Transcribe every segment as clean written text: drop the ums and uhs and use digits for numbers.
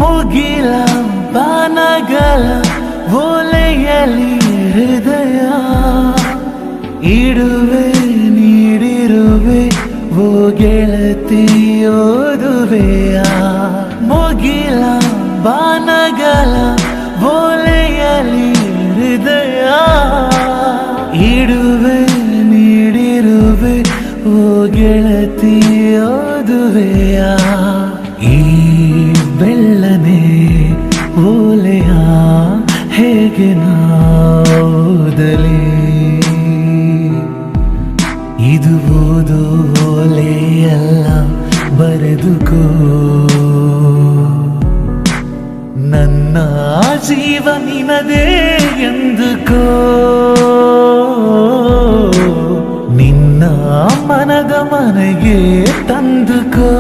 ಮುಗಿಲ ಬಾನಗಳ ಓಲೆಯಲ್ಲಿ ಹೃದಯ ಇಡುವೆ ನೀಡಿರುವೆ ಓ ಗೆಳತಿ ಓದುವೆಯ ಮುಗಿಲ ಬಾನಗಳ ಓಲೆಯಲ್ಲಿ ಹೃದಯ ಇಡುವೆ ನೀಡಿರುವೆ ಓ ಗೆಳತಿ ಓದುವೆಯ ಈ ಬೆಳ್ಳನೆ ಓಲೆಯ ಹೇಗೆ ನಾವುದಲಿ ಇದು ಓದು ಓಲೆಯಲ್ಲ ಬರೆದುಕೋ ನನ್ನ ಜೀವ ನಿನದೇ ಎಂದುಕೋ ನಿನ್ನ ಮನದ ಮನೆಗೆ ತಂದುಕೋ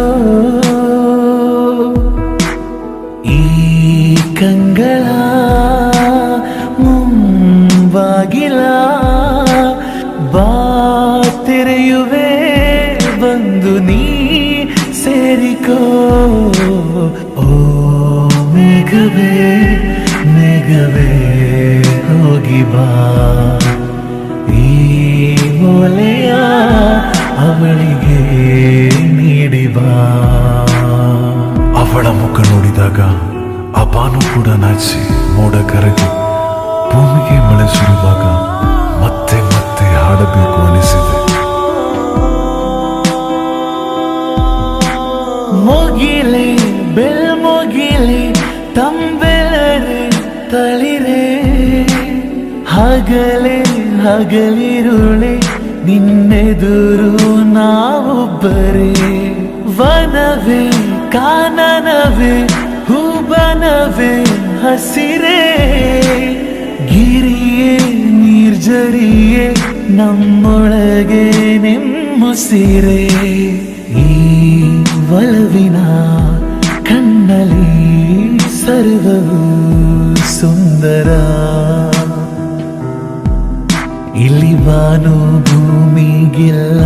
ಈ ಕಂಗಳ ಮುಂಬಾಗಿಲ ಬಾ ತೆರೆಯುವೆ ಬಂದು ನೀ ಸೇರಿಕೋ ಓ ಮೇಘವೇ ಮೇಘವೇ ಹೋಗಿ ಬಾ ಈ ಓಲೆಯ ಅವಳಿಗೆ ನೀಡಿ ಬಾ. ಅವಳ ಮುಖ ನೋಡಿದಾಗ ಆ ಬಾನು ಕೂಡ ನಾಚಿ ಮೋಡ ಕರಗಿ ಭೂಮಿಗೆ ಮಳೆ ಸುರಿಯುವಾಗ ಮತ್ತೆ ಮತ್ತೆ ಹಾಡಬೇಕು ಅನಿಸಿದೆ. ಮುಗಿಲೆ ಬೆಳ್ಮುಗಿಲೆ ತಂಬೆಳರೆ ತಳಿರೆ ಹಗಲೆ ಹಗಲಿರುಳೆ ನಿನ್ನೆದುರು ನಾವೊಬ್ಬರೇ ವನವೇ ಕಾನನವೇ ಹೂಬನವೇ ಹಸಿರೇ ಗಿರಿಯೇ ನಿರ್ಜರಿಯೇ ನಮ್ಮೊಳಗೆ ನೆಮ್ಮುಸಿರೆ ಈ ಒಲವಿನ ಕಣ್ಣಲ್ಲಿ ಸರ್ವವು ಸುಂದರ ಇಲ್ಲಿ ಬಾನು ಭೂಮಿಗಿಲ್ಲ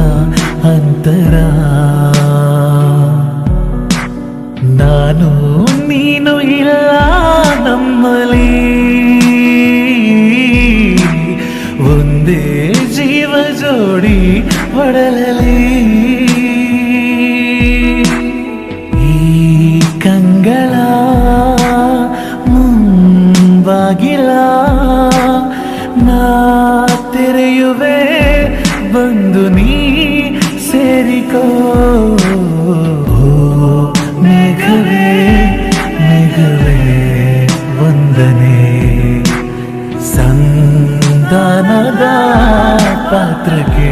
ಅಂತರ ನಾನು ನೀನು ಇಲ್ಲ ನಮ್ಮಲ್ಲಿ ಒಂದೇ ಜೀವ ಜೋಡಿ ಒಡಲಲಿ ಈ ಕಂಗಳ ಮುಂಬಾಗಿಲ ನಾ ತೆರೆಯುವೆ ಬಂದು ನೀ ಸೇರಿಕೋ ಮೇಘವೇ ಮೇಘವೇ ವಂದನೆ ಸಂಧಾನದ ಪಾತ್ರಕ್ಕೆ